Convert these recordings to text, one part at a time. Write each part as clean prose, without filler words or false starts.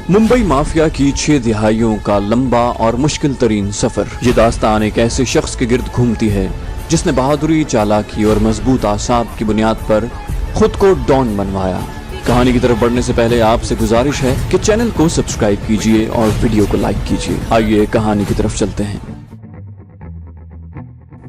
Mumbai mafia की 6 दिहाइयों का लंबा और मुश्किल तरीन सफर। ये दास्तान एक ऐसे शख्स के गिर्द घूमती है जिसने बहादुरी, चालाकी और मजबूत आसाब की बुनियाद पर खुद को डॉन बनवाया। कहानी की तरफ बढ़ने से पहले आपसे गुजारिश है कि चैनल को सब्सक्राइब कीजिए और वीडियो को लाइक कीजिए। आइए कहानी की तरफ चलते हैं।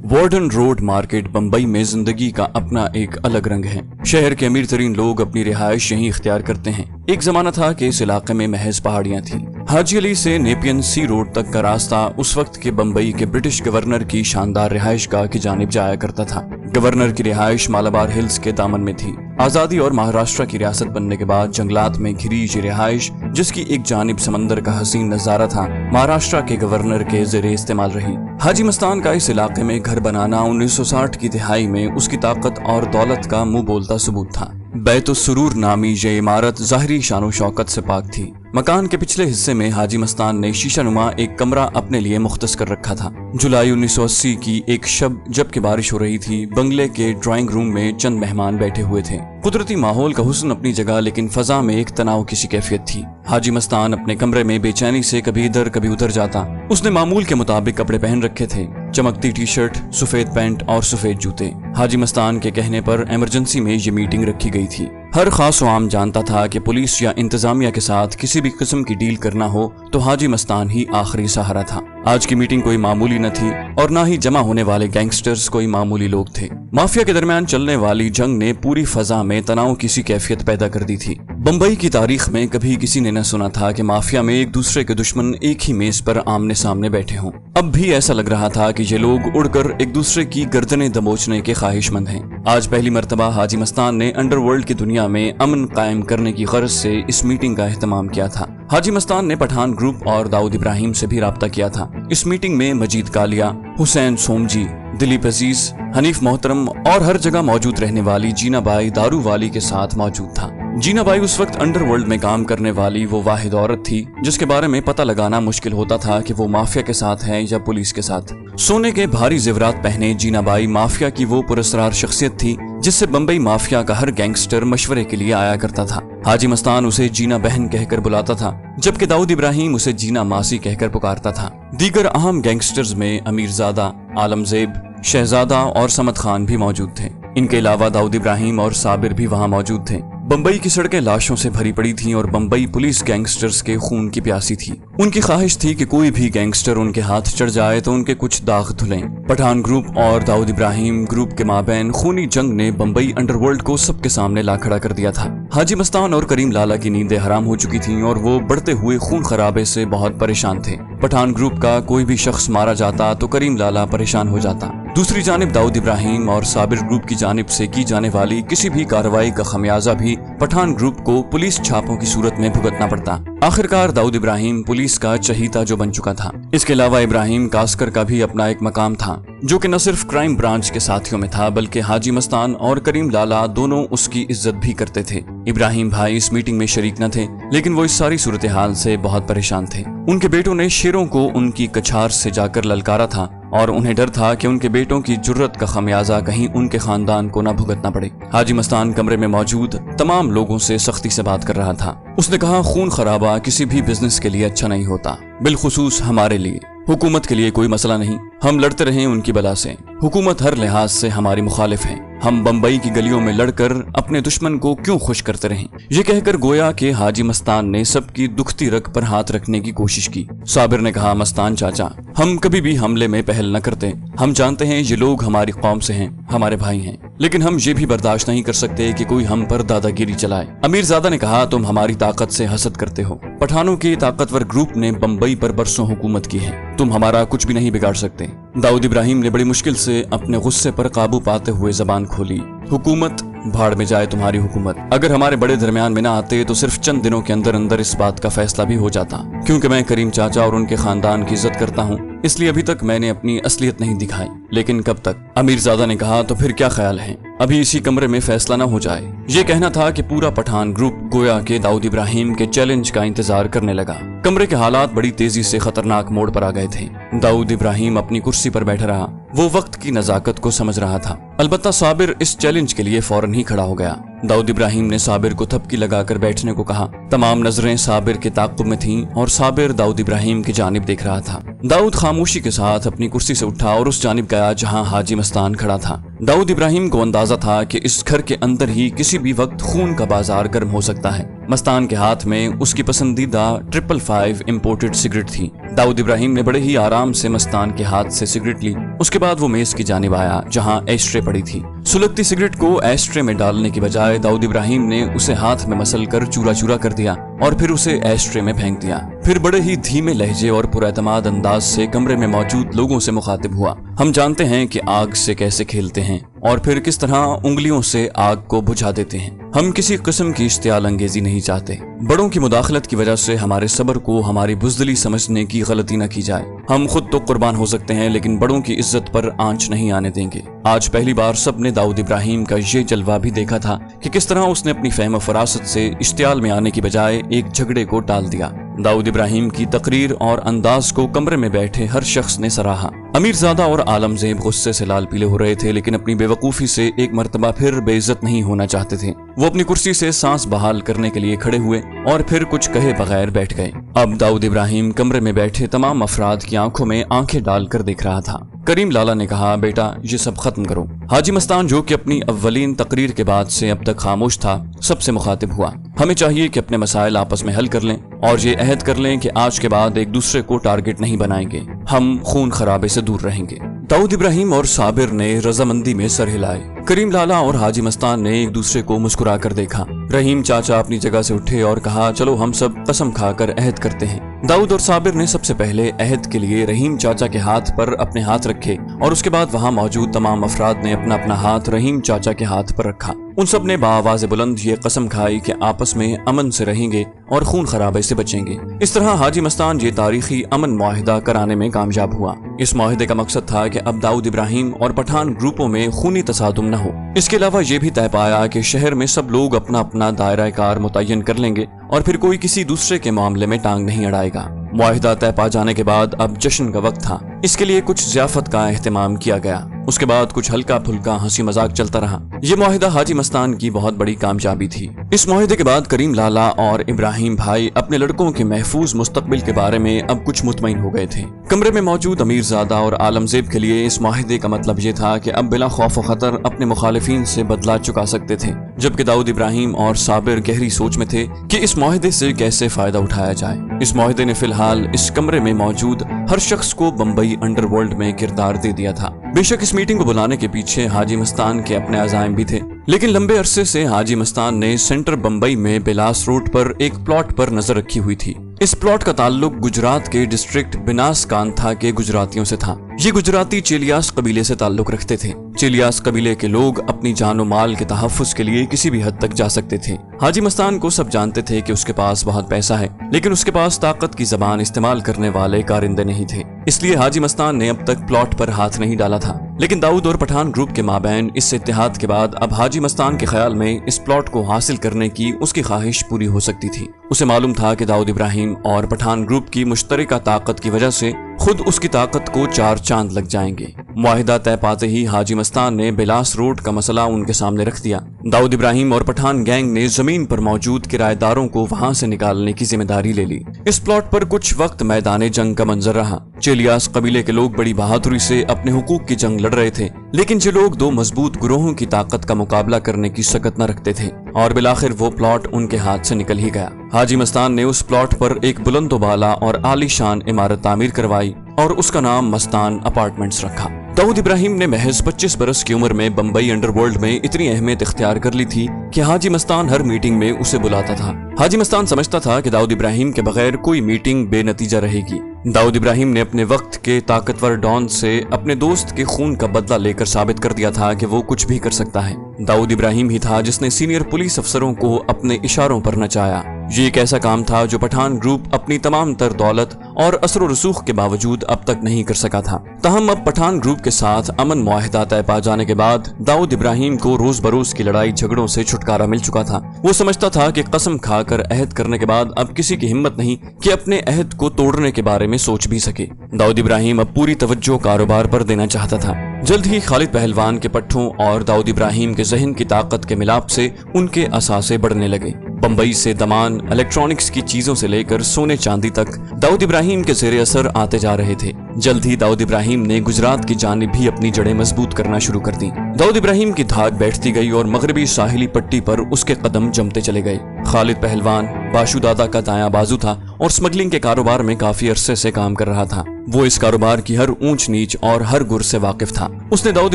वार्डन रोड मार्केट बम्बई में जिंदगी का अपना एक अलग रंग है। शहर के अमीर तरीन लोग अपनी रिहाइश यहीं इख्तियार करते हैं। एक जमाना था कि इस इलाके में महज पहाड़ियां थीं। हाजी अली से नेपियन सी रोड तक का रास्ता उस वक्त के बम्बई के ब्रिटिश गवर्नर की शानदार रिहाइश गाह की जानिब जाया करता था। गवर्नर की रिहाइश मालाबार हिल्स के दामन में थी। आजादी और महाराष्ट्र की रियासत बनने के बाद जंगलात में घिरी ये रिहाइश, जिसकी एक जानिब समंदर का हसीन नजारा था, महाराष्ट्र के गवर्नर के ज़ेरे इस्तेमाल रही। हाजी मस्तान का इस इलाके में घर बनाना 1960 की दिहाई में उसकी ताकत और दौलत का मुंह बोलता सबूत था। बैतुस्सुरूर नामी ये इमारत ज़ाहिरी शानो शौकत से पाक थी। मकान के पिछले हिस्से में हाजी मस्तान ने शीशानुमा एक कमरा अपने लिए मुख्तस कर रखा था। जुलाई 1980 की एक शब जबकि बारिश हो रही थी, बंगले के ड्राइंग रूम में चंद मेहमान बैठे हुए थे। कुदरती माहौल का हुस्न अपनी जगह, लेकिन फजा में एक तनाव की सी कैफियत थी। हाजी मस्तान अपने कमरे में बेचैनी से कभी इधर कभी उधर जाता। उसने मामूल के मुताबिक कपड़े पहन रखे थे, चमकती टी शर्ट, सफेद पैंट और सफेद जूते। हाजी मस्तान के कहने पर इमरजेंसी में ये मीटिंग रखी गई थी। हर खास आम जानता था कि पुलिस या इंतजामिया के साथ किसी भी किस्म की डील करना हो तो हाजी मस्तान ही आखिरी सहारा था। आज की मीटिंग कोई मामूली न थी और न ही जमा होने वाले गैंगस्टर्स कोई मामूली लोग थे। माफिया के दरमियान चलने वाली जंग ने पूरी फजा में तनाव की सी कैफियत पैदा कर दी थी। बम्बई की तारीख में कभी किसी ने न सुना था कि माफिया में एक दूसरे के दुश्मन एक ही मेज पर आमने सामने बैठे हों। अब भी ऐसा लग रहा था कि ये लोग उड़कर एक दूसरे की गर्दनें दबोचने के ख्वाहिशमंद हैं। आज पहली मर्तबा हाजी मस्तान ने अंडरवर्ल्ड की दुनिया में अमन कायम करने की गर्ज से इस मीटिंग का एहतमाम किया था। हाजी मस्तान ने पठान ग्रुप और दाऊद इब्राहिम से भी राब्ता किया था। इस मीटिंग में मजीद कालिया, हुसैन सोमजी, दिलीप अजीज, हनीफ मोहतरम और हर जगह मौजूद रहने वाली जीना बाई दारू वाली के साथ मौजूद था। जीना बाई उस वक्त अंडरवर्ल्ड में काम करने वाली वो वाहिद औरत थी जिसके बारे में पता लगाना मुश्किल होता था कि वो माफिया के साथ है या पुलिस के साथ। सोने के भारी जेवरात पहने जीना बाई माफिया की वो पुरस्कार शख्सियत थी जिससे बम्बई माफिया का हर गैंगस्टर मशवरे के लिए आया करता था। हाजी मस्तान उसे जीना बहन कहकर बुलाता था, जबकि दाऊद इब्राहिम उसे जीना मासी कहकर पुकारता था। दीगर अहम गैंगस्टर्स में अमीरजादा, आलमजेब, शहजादा और समद खान भी मौजूद थे। इनके अलावा दाऊद इब्राहिम और साबिर भी वहाँ मौजूद थे। बम्बई की सड़कें लाशों से भरी पड़ी थीं और बम्बई पुलिस गैंगस्टर्स के खून की प्यासी थी। उनकी ख्वाहिश थी कि कोई भी गैंगस्टर उनके हाथ चढ़ जाए तो उनके कुछ दाग धुलें। पठान ग्रुप और दाऊद इब्राहिम ग्रुप के माबैन खूनी जंग ने बम्बई अंडरवर्ल्ड को सबके सामने ला खड़ा कर दिया था। हाजी मस्तान और करीम लाला की नींदें हराम हो चुकी थीं और वो बढ़ते हुए खून खराबे से बहुत परेशान थे। पठान ग्रुप का कोई भी शख्स मारा जाता तो करीम लाला परेशान हो जाता। दूसरी जानिब दाऊद इब्राहिम और साबिर ग्रुप की जानिब से की जाने वाली किसी भी कार्रवाई का खमियाजा भी पठान ग्रुप को पुलिस छापों की सूरत में भुगतना पड़ता। आखिरकार दाऊद इब्राहिम पुलिस का चहीता जो बन चुका था। इसके अलावा इब्राहिम कास्कर का भी अपना एक मकाम था जो कि न सिर्फ क्राइम ब्रांच के साथियों में था बल्कि हाजी मस्तान और करीम लाला दोनों उसकी इज्जत भी करते थे। इब्राहिम भाई इस मीटिंग में शरीक न थे, लेकिन वो इस सारी सूरत हाल से बहुत परेशान थे। उनके बेटों ने शेरों को उनकी कछार से जाकर ललकारा था और उन्हें डर था कि उनके बेटों की जुर्रत का खमियाजा कहीं उनके खानदान को न भुगतना पड़े। हाजी मस्तान कमरे में मौजूद तमाम लोगों से सख्ती से बात कर रहा था। उसने कहा, खून खराबा किसी भी बिजनेस के लिए अच्छा नहीं होता, बिलखुसूस हमारे लिए। हुकूमत के लिए कोई मसला नहीं, हम लड़ते रहें उनकी बला से। हुकूमत हर लिहाज से हमारी मुखालिफ है, हम बम्बई की गलियों में लड़कर अपने दुश्मन को क्यों खुश करते रहें। ये कहकर गोया के हाजी मस्तान ने सबकी दुखती रग पर हाथ रखने की कोशिश की। साबिर ने कहा, मस्तान चाचा, हम कभी भी हमले में पहल न करते। हम जानते हैं ये लोग हमारी कौम से हैं, हमारे भाई हैं, लेकिन हम ये भी बर्दाश्त नहीं कर सकते कि कोई हम पर दादागिरी चलाए। अमीरजादा ने कहा, तुम हमारी ताकत से हसद करते हो। पठानों के ताकतवर ग्रुप ने बम्बई पर बरसों हुकूमत की है, तुम हमारा कुछ भी नहीं बिगाड़ सकते। दाऊद इब्राहिम ने बड़ी मुश्किल से अपने गुस्से पर काबू पाते हुए जबान खोली, हुकूमत भाड़ में जाए तुम्हारी हुकूमत। अगर हमारे बड़े दरमियान में न आते तो सिर्फ चंद दिनों के अंदर अंदर इस बात का फैसला भी हो जाता। क्योंकि मैं करीम चाचा और उनके खानदान की इज्जत करता हूँ, इसलिए अभी तक मैंने अपनी असलियत नहीं दिखाई। लेकिन कब तक? अमीरजादा ने कहा, तो फिर क्या ख्याल है, अभी इसी कमरे में फैसला न हो जाए। ये कहना था कि पूरा पठान ग्रुप गोया के दाऊद इब्राहिम के चैलेंज का इंतजार करने लगा। कमरे के हालात बड़ी तेजी से खतरनाक मोड़ पर आ गए थे। दाऊद इब्राहिम अपनी कुर्सी पर बैठा रहा, वो वक्त की नजाकत को समझ रहा था। अलबत्ता साबिर इस चैलेंज के लिए फौरन फौरन ही खड़ा हो गया। दाऊद इब्राहिम ने साबिर को थपकी लगाकर बैठने को कहा। तमाम नजरें साबिर के ताक़ुब में थीं और साबिर दाऊद इब्राहिम की जानिब देख रहा था। दाऊद खामोशी के साथ अपनी कुर्सी से उठा और उस जानिब गया जहां हाजी मस्तान खड़ा था। दाऊद इब्राहिम को अंदाजा था कि इस घर के अंदर ही किसी भी वक्त खून का बाजार गर्म हो सकता है। मस्तान के हाथ में उसकी पसंदीदा 555 इंपोर्टेड सिगरेट थी। दाऊद इब्राहिम ने बड़े ही आराम से मस्तान के हाथ से सिगरेट ली। उसके बाद वो मेज की जानिब आया जहां एस्ट्रे पड़ी थी। सुलगती सिगरेट को एस्ट्रे में डालने की बजाय दाऊद इब्राहिम ने उसे हाथ में मसल कर चूरा चूरा कर दिया और फिर उसे एस्ट्रे में फेंक दिया। फिर बड़े ही धीमे लहजे और पुरएतमाद अंदाज से कमरे में मौजूद लोगों से मुखातिब हुआ। हम जानते हैं कि आग से कैसे खेलते हैं और फिर किस तरह उंगलियों से आग को बुझा देते हैं। हम किसी किस्म की इश्तियाल अंगेजी नहीं चाहते। बड़ों की मुदाखलत की वजह से हमारे सब्र को हमारी बुज़दिली समझने की गलती न की जाए। हम खुद तो कुर्बान हो सकते हैं लेकिन बड़ों की इज्जत पर आंच नहीं आने देंगे। आज पहली बार सबने दाऊद इब्राहिम का ये जलवा भी देखा था कि किस तरह उसने अपनी फहम फरासत से इश्तियाल में आने की बजाय एक झगड़े को टाल दिया। दाऊद इब्राहिम की तकरीर और अंदाज को कमरे में बैठे हर शख्स ने सराहा। अमीरजादा और आलमजेब गुस्से से लाल पीले हो रहे थे लेकिन अपनी बेवकूफी से एक मर्तबा फिर बेइज्जत नहीं होना चाहते थे। वो अपनी कुर्सी से सांस बहाल करने के लिए खड़े हुए और फिर कुछ कहे बगैर बैठ गए। अब दाऊद इब्राहिम कमरे में बैठे तमाम अफराद की आंखों में आंखें डालकर देख रहा था। करीम लाला ने कहा, बेटा ये सब खत्म करो। हाजी मस्तान जो कि अपनी अव्वलीन तकरीर के बाद से अब तक खामोश था, सबसे मुखातिब हुआ। हमें चाहिए कि अपने मसाइल आपस में हल कर लें और ये अहद कर लें कि आज के बाद एक दूसरे को टारगेट नहीं बनाएंगे। हम खून खराबे से दूर रहेंगे। दाऊद इब्राहिम और साबिर ने रजामंदी में सर हिलाए। करीम लाला और हाजी मस्तान ने एक दूसरे को मुस्कुरा कर देखा। रहीम चाचा अपनी जगह से उठे और कहा, चलो हम सब कसम खाकर अहद करते हैं। दाऊद और साबिर ने सबसे पहले अहद के लिए रहीम चाचा के हाथ पर अपने हाथ रखे और उसके बाद वहां मौजूद तमाम अफराद ने अपना अपना हाथ रहीम चाचा के हाथ पर रखा। उन सब ने बाआवाज़ बुलंद ये कसम खाई कि आपस में अमन से रहेंगे और खून खराबे से बचेंगे। इस तरह हाजी मस्तान ये तारीखी अमन मुआहिदा कराने में कामयाब हुआ। इस मुआहिदे का मकसद था कि अब दाऊद इब्राहिम और पठान ग्रुपों में खूनी तसादुम न हो। इसके अलावा ये भी तय पाया कि शहर में सब लोग अपना अपना दायरा कार मुतय्यन कर लेंगे और फिर कोई किसी दूसरे के मामले में टांग नहीं अड़ाएगा। मुआहिदा तय पा जाने के बाद अब जश्न का वक्त था। इसके लिए कुछ ज़ियाफत का एहतमाम किया गया। उसके बाद कुछ हल्का फुल्का हंसी मजाक चलता रहा। ये मुआहिदा हाजी मस्तान की बहुत बड़ी कामयाबी थी। इस मुआहिदे के बाद करीम लाला और इब्राहिम भाई अपने लड़कों के महफूज मुस्तकबिल के बारे में अब कुछ मुतमईन हो गए थे। कमरे में मौजूद अमीरजादा और आलमजेब के लिए इस मुआहिदे का मतलब ये था कि अब बिला खौफ व खतर अपने मुखालिफिन से बदला चुका सकते थे, जबकि दाऊद इब्राहिम और साबिर गहरी सोच में थे कि इस मुआहिदे से कैसे फायदा उठाया जाए। इस मुआहिदे ने फिलहाल इस कमरे में मौजूद हर शख्स को बम्बई अंडरवर्ल्ड में किरदार दे दिया था। बेशक इस मीटिंग को बुलाने के पीछे हाजी मस्तान के अपने अज़ाइम भी थे, लेकिन लंबे अरसे से हाजी मस्तान ने सेंटर बम्बई में बिलास रोड पर एक प्लॉट पर नजर रखी हुई थी। इस प्लॉट का ताल्लुक गुजरात के डिस्ट्रिक्ट बिनासकांठा के गुजरातियों से था। ये गुजराती चेलियास कबीले से ताल्लुक रखते थे। चेलियास कबीले के लोग अपनी जान और माल के तहफ्फुज़ के लिए किसी भी हद तक जा सकते थे। हाजी मस्तान को सब जानते थे कि उसके पास बहुत पैसा है, लेकिन उसके पास ताकत की जबान इस्तेमाल करने वाले कारिंदे नहीं थे। इसलिए हाजी मस्तान ने अब तक प्लॉट पर हाथ नहीं डाला था। लेकिन दाऊद और पठान ग्रुप के माबैन इस इत्तेहाद के बाद अब हाजी मस्तान के ख्याल में इस प्लॉट को हासिल करने की उसकी ख्वाहिश पूरी हो सकती थी। उसे मालूम था कि दाऊद इब्राहिम और पठान ग्रुप की मुश्तरका ताकत की वजह से खुद उसकी ताकत को 4 चांद लग जाएंगे। मुआहिदा तय पाते ही हाजी मस्तान ने बिलास रोड का मसला उनके सामने रख दिया। दाऊद इब्राहिम और पठान गैंग ने जमीन पर मौजूद किराएदारों को वहां से निकालने की जिम्मेदारी ले ली। इस प्लॉट पर कुछ वक्त मैदान जंग का मंजर रहा। चेलियास कबीले के लोग बड़ी बहादुरी से अपने हुकूक की जंग लड़ रहे थे, लेकिन जो लोग 2 मजबूत गुरोहों की ताकत का मुकाबला करने की सकत न रखते थे और बिलाखिर वो प्लॉट उनके हाथ से निकल ही गया। हाजी मस्तान ने उस प्लॉट पर एक बुलंदोबाला और आलीशान इमारत तामीर करवाई और उसका नाम मस्तान अपार्टमेंट्स रखा। दाऊद इब्राहिम ने महज 25 बरस की उम्र में बम्बई अंडरवर्ल्ड में इतनी अहमियत इख्तियार कर ली थी कि हाजी मस्तान हर मीटिंग में उसे बुलाता था। हाजी मस्तान समझता था कि दाऊद इब्राहिम के बगैर कोई मीटिंग बेनतीजा रहेगी। दाऊद इब्राहिम ने अपने वक्त के ताकतवर डॉन से अपने दोस्त के खून का बदला लेकर साबित कर दिया था कि वो कुछ भी कर सकता है। दाऊद इब्राहिम ही था जिसने सीनियर पुलिस अफसरों को अपने इशारों पर नचाया। ये एक ऐसा काम था जो पठान ग्रुप अपनी तमाम तर दौलत और असर रसूख के बावजूद अब तक नहीं कर सका था। तहम अब पठान ग्रुप के साथ अमन मुआहिदा तय पा जाने के बाद दाऊद इब्राहिम को रोज बरोज की लड़ाई झगड़ों से छुटकारा मिल चुका था। वो समझता था कि कसम खाकर अहद करने के बाद अब किसी की हिम्मत नहीं कि अपने अहद को तोड़ने के बारे में सोच भी सके। दाऊद इब्राहिम अब पूरी तवज्जो कारोबार पर देना चाहता था। जल्द ही खालिद पहलवान के पट्ठों और दाऊद इब्राहिम के जहन की ताकत के मिलाप से उनके असासे बढ़ने लगे। बम्बई से दमान, इलेक्ट्रॉनिक्स की चीजों से लेकर सोने चांदी तक दाऊद इब्राहिम के ज़ेरे असर आते जा रहे थे। जल्द ही दाऊद इब्राहिम ने गुजरात की जानिब भी अपनी जड़ें मजबूत करना शुरू कर दी। दाऊद इब्राहिम की धाक बैठती गई और मगरबी साहिली पट्टी पर उसके कदम जमते चले गए। खालिद पहलवान बाशु दादा का दायां बाजू था और स्मगलिंग के कारोबार में काफी अरसे से काम कर रहा था। वो इस कारोबार की हर ऊंच नीच और हर गुर से वाकिफ था। उसने दाऊद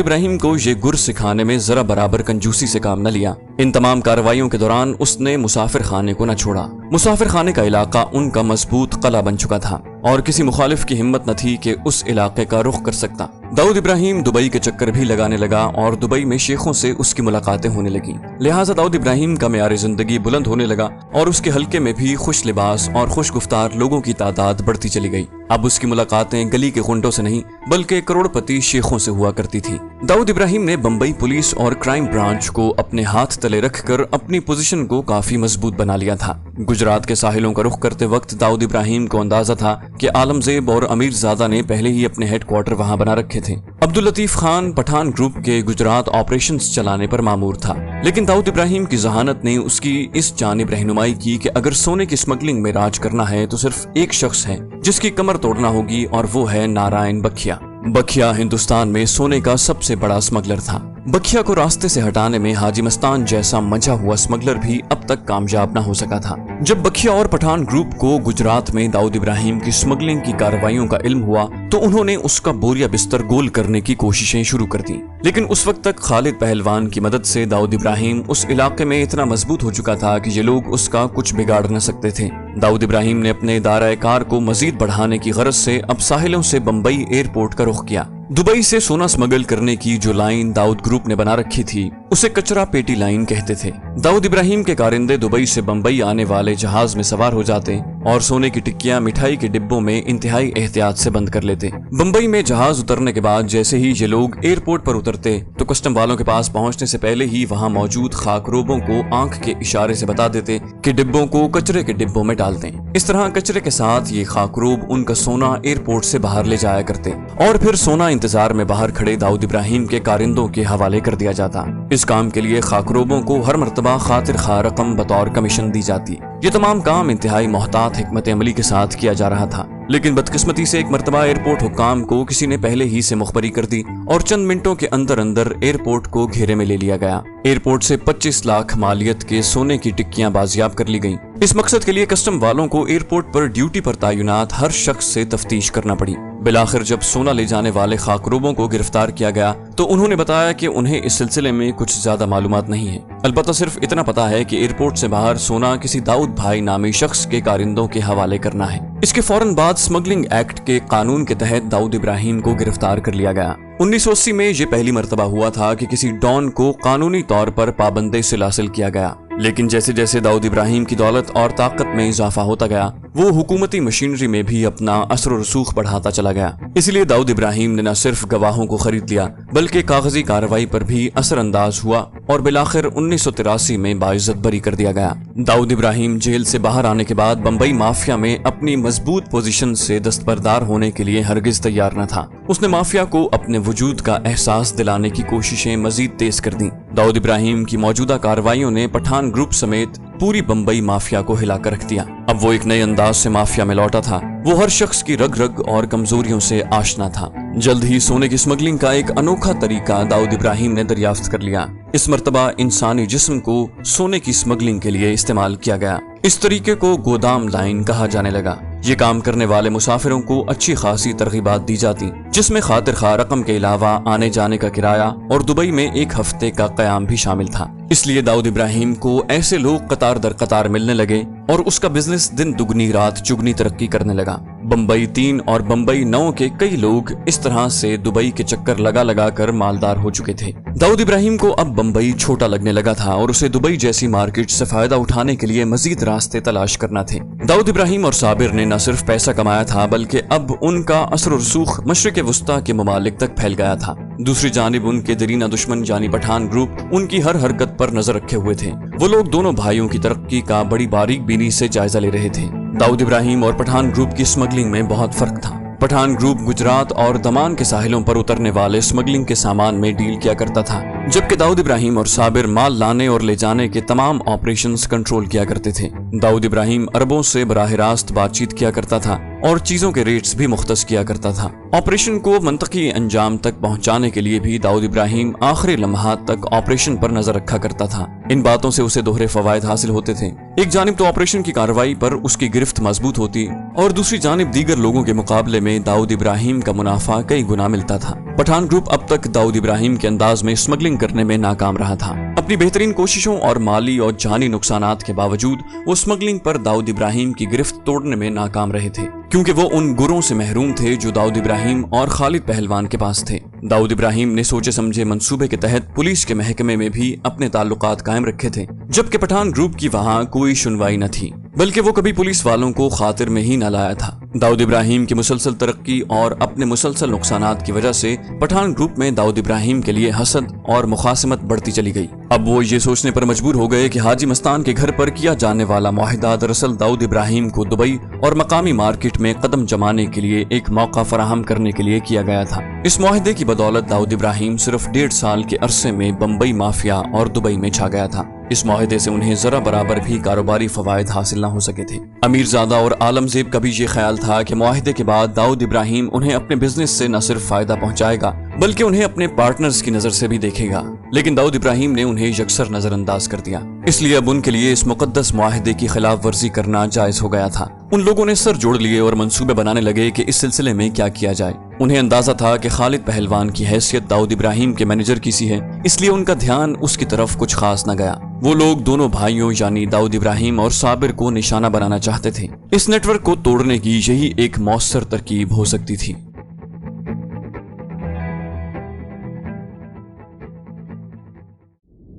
इब्राहिम को ये गुर सिखाने में जरा बराबर कंजूसी से काम न लिया। इन तमाम कार्रवाइयों के दौरान उसने मुसाफिर खाने को न छोड़ा। मुसाफिर खाने का इलाका उनका मजबूत कला बन चुका था और किसी मुखालिफ की हिम्मत न थी कि उस इलाके का रुख कर सकता। दाऊद इब्राहिम दुबई के चक्कर भी लगाने लगा और दुबई में शेखों से उसकी मुलाकातें होने लगी। लिहाजा दाऊद इब्राहिम का मेयार जिंदगी बुलंद होने लगा और उसके हल्के में भी खुश लिबास और खुश गुफ्तार लोगों की तादाद बढ़ती चली गई। अब उसकी मुलाकातें गली के गुंडों से नहीं बल्कि करोड़पति शेखों से हुआ करती थी। दाऊद इब्राहिम ने बम्बई पुलिस और क्राइम ब्रांच को अपने हाथ तले रखकर अपनी पोजीशन को काफी मजबूत बना लिया था। गुजरात के साहिलों का रुख करते वक्त दाऊद इब्राहिम को अंदाजा था कि आलमजेब और अमीरजादा ने पहले ही अपने हेडक्वार्टर वहां बना रखे थे। अब्दुल लतीफ खान पठान ग्रुप के गुजरात ऑपरेशंस चलाने पर मामूर था, लेकिन दाऊद इब्राहिम की जहानत ने उसकी इस जानिब रहनुमाई की कि अगर सोने की स्मगलिंग में राज करना है तो सिर्फ एक शख्स है जिसकी कमर तोड़ना होगी और वो है नारायण बखिया। बखिया हिंदुस्तान में सोने का सबसे बड़ा स्मगलर था। बखिया को रास्ते से हटाने में हाजी मस्तान जैसा मंझा हुआ स्मगलर भी अब तक कामयाब न हो सका था। जब बखिया और पठान ग्रुप को गुजरात में दाऊद इब्राहिम की स्मगलिंग की कार्रवाइयों का इल्म हुआ तो उन्होंने उसका बोरिया बिस्तर गोल करने की कोशिशें शुरू कर दी। लेकिन उस वक्त तक खालिद पहलवान की मदद से दाऊद इब्राहिम उस इलाके में इतना मजबूत हो चुका था कि ये लोग उसका कुछ बिगाड़ न सकते थे। दाऊद इब्राहिम ने अपने दायरा कार को मजीद बढ़ाने की गरज से अब साहिलों से बम्बई एयरपोर्ट का रुख किया। दुबई से सोना स्मगल करने की जो लाइन दाऊद ग्रुप ने बना रखी थी उसे कचरा पेटी लाइन कहते थे। दाऊद इब्राहिम के कारिंदे दुबई से बम्बई आने वाले जहाज में सवार हो जाते और सोने की टिक्कियां मिठाई के डिब्बों में इंतहाई एहतियात से बंद कर लेते। बम्बई में जहाज उतरने के बाद जैसे ही ये लोग एयरपोर्ट पर उतरते तो कस्टम वालों के पास पहुंचने से पहले ही वहां मौजूद खाकरोबों को आंख के इशारे से बता देते कि डिब्बों को कचरे के डिब्बों में डाल दें। इस तरह कचरे के साथ ये खाकरोब उनका सोना एयरपोर्ट से बाहर ले जाया करते और फिर सोना इंतजार में बाहर खड़े दाऊद इब्राहिम के कारिंदों के हवाले कर दिया जाता। इस काम के लिए खाकरोबों को हर मर्तबा खातिर खा रकम बतौर कमीशन दी जाती। ये तमाम काम इंतहाई मोहतात हिकमत अमली के साथ किया जा रहा था। लेकिन बदकिस्मती से एक मर्तबा एयरपोर्ट हुक्काम को किसी ने पहले ही से मुखबरी कर दी और चंद मिनटों के अंदर अंदर एयरपोर्ट को घेरे में ले लिया गया। एयरपोर्ट से 25 लाख मालियत के सोने की टिक्कियां बाजियाब कर ली गईं। इस मकसद के लिए कस्टम वालों को एयरपोर्ट पर ड्यूटी पर तैनात हर शख्स से तफ्तीश करना पड़ी। बिलाखिर जब सोना ले जाने वाले खाकरोबों को गिरफ्तार किया गया तो उन्होंने बताया कि उन्हें इस सिलसिले में कुछ ज्यादा मालूमात नहीं है, अलबत्ता सिर्फ इतना पता है कि एयरपोर्ट से बाहर सोना किसी दाऊद भाई नामी शख्स के कारिंदों के हवाले करना है। इसके फौरन बाद स्मगलिंग एक्ट के कानून के तहत दाऊद इब्राहिम को गिरफ्तार कर लिया गया। 1980 में ये पहली मर्तबा हुआ था कि किसी डॉन को कानूनी तौर पर पाबंदी से हासिल किया गया। लेकिन जैसे जैसे दाऊद इब्राहिम की दौलत और ताकत में इजाफा होता गया वो हुकूमती मशीनरी में भी अपना असर और रसूख बढ़ाता चला गया। इसलिए दाऊद इब्राहिम ने न सिर्फ गवाहों को खरीद लिया बल्कि कागजी कार्रवाई पर भी असर अंदाज हुआ और बिलाखिर 1983 में बाइज्जत बरी कर दिया गया। दाऊद इब्राहिम जेल से बाहर आने के बाद बम्बई माफिया में अपनी मजबूत पोजीशन से दस्तबरदार होने के लिए हरगिज तैयार न था। उसने माफिया को अपने वजूद का एहसास दिलाने की कोशिशें मजीद तेज कर दी। दाऊद इब्राहिम की मौजूदा कार्रवाइयों ने पठान ग्रुप समेत पूरी बम्बई माफिया को हिलाकर रख दिया। अब वो एक नए अंदाज से माफिया में लौटा था। वो हर शख्स की रग रग और कमजोरियों से आशना था। जल्द ही सोने की स्मगलिंग का एक अनोखा तरीका दाऊद इब्राहिम ने दरियाफ्त कर लिया। इस मर्तबा इंसानी जिस्म को सोने की स्मगलिंग के लिए इस्तेमाल किया गया। इस तरीके को गोदाम लाइन कहा जाने लगा। ये काम करने वाले मुसाफिरों को अच्छी खासी तरगीबात दी जाती जिसमें खातिर खा रकम के अलावा आने जाने का किराया और दुबई में एक हफ्ते का क़याम भी शामिल था। इसलिए दाऊद इब्राहिम को ऐसे लोग कतार दर कतार मिलने लगे और उसका बिजनेस दिन दुगनी रात चुगनी तरक्की करने लगा। बम्बई 3 और बम्बई 9 के कई लोग इस तरह से दुबई के चक्कर लगा लगा कर मालदार हो चुके थे। दाऊद इब्राहिम को अब बम्बई छोटा लगने लगा था और उसे दुबई जैसी मार्केट से फायदा उठाने के लिए मजीद रास्ते तलाश करना थे। दाऊद इब्राहिम और साबिर ने न सिर्फ पैसा कमाया था बल्कि अब उनका असर और रसूख मशरिक वुस्ता के ममालिक तक फैल गया था। दूसरी जानिब उनके दरीना दुश्मन यानी पठान ग्रुप उनकी हर हरकत पर नजर रखे हुए थे। वो लोग दोनों भाइयों की तरक्की का बड़ी बारीक बीनी से जायजा ले रहे थे। दाऊद इब्राहिम और पठान ग्रुप की स्मगलिंग में बहुत फर्क था। पठान ग्रुप गुजरात और दमान के साहिलों पर उतरने वाले स्मगलिंग के सामान में डील किया करता था, जबकि दाऊद इब्राहिम और साबिर माल लाने और ले जाने के तमाम ऑपरेशंस कंट्रोल किया करते थे। दाऊद इब्राहिम अरबों से बराह रास्त बातचीत किया करता था और चीजों के रेट्स भी मुख्तस किया करता था। ऑपरेशन को मंतकी अंजाम तक पहुंचाने के लिए भी दाऊद इब्राहिम आखिरी लम्हात तक ऑपरेशन पर नजर रखा करता था। इन बातों से उसे दोहरे फवायद हासिल होते थे। एक जानिब तो ऑपरेशन की कार्रवाई पर उसकी गिरफ्त मजबूत होती और दूसरी जानिब दीगर लोगों के मुकाबले में दाऊद इब्राहिम का मुनाफा कई गुना मिलता था। पठान ग्रुप अब तक दाऊद इब्राहिम के अंदाज में स्मगलिंग करने में नाकाम रहा था। अपनी बेहतरीन कोशिशों और माली और जानी नुकसानात के बावजूद वो स्मगलिंग पर दाऊद इब्राहिम की गिरफ्त तोड़ने में नाकाम रहे थे, क्योंकि वो उन गुरों से महरूम थे जो दाऊद इब्राहिम और खालिद पहलवान के पास थे। दाऊद इब्राहिम ने सोचे समझे मंसूबे के तहत पुलिस के महकमे में भी अपने ताल्लुकात कायम रखे थे, जबकि पठान ग्रुप की वहाँ कोई सुनवाई न थी, बल्कि वो कभी पुलिस वालों को खातिर में ही न लाया था। दाऊद इब्राहिम की मुसलसल तरक्की और अपने मुसलसल नुकसानात की वजह से पठान ग्रुप में दाऊद इब्राहिम के लिए हसद और मुखासमत बढ़ती चली गई। अब वो ये सोचने पर मजबूर हो गए कि हाजी मस्तान के घर पर किया जाने वाला मुआहिदा दरअसल दाऊद इब्राहिम को दुबई और मकामी मार्केट में कदम जमाने के लिए एक मौका फराहम करने के लिए किया गया था। इस मुआहिदे की बदौलत दाऊद इब्राहिम सिर्फ 1.5 साल के अरसे में बम्बई माफिया और दुबई में छा गया था। इस मुआहिदे से उन्हें जरा बराबर भी कारोबारी फवायद हासिल न हो सके थे। अमीरजादा और आलमजेब का भी ये ख्याल था कि मुआहिदे के बाद दाऊद इब्राहिम उन्हें अपने बिजनेस से न सिर्फ फायदा पहुंचाएगा बल्कि उन्हें अपने पार्टनर्स की नजर से भी देखेगा, लेकिन दाऊद इब्राहिम ने उन्हें यकसर नजरअंदाज कर दिया। इसलिए अब उनके लिए इस मुकद्दस मुआहिदे की खिलाफ वर्जी करना जायज हो गया था। उन लोगों ने सर जोड़ लिए और मंसूबे बनाने लगे कि इस सिलसिले में क्या किया जाए। उन्हें अंदाजा था कि खालिद पहलवान की हैसियत दाऊद इब्राहिम के मैनेजर की सी है, इसलिए उनका ध्यान उसकी तरफ कुछ खास न गया। वो लोग दोनों भाइयों यानी दाऊद इब्राहिम और साबिर को निशाना बनाना चाहते थे। इस नेटवर्क को तोड़ने की यही एक मौसर तरकीब हो सकती थी।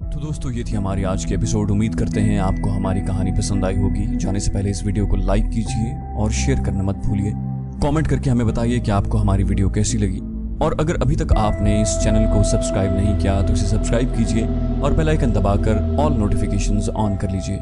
तो दोस्तों, ये थी हमारी आज की एपिसोड। उम्मीद करते हैं आपको हमारी कहानी पसंद आई होगी। जाने से पहले इस वीडियो को लाइक कीजिए और शेयर करना मत भूलिए। कमेंट करके हमें बताइए कि आपको हमारी वीडियो कैसी लगी, और अगर अभी तक आपने इस चैनल को सब्सक्राइब नहीं किया तो इसे सब्सक्राइब कीजिए और बेल आइकन दबाकर ऑल नोटिफिकेशंस ऑन कर लीजिए।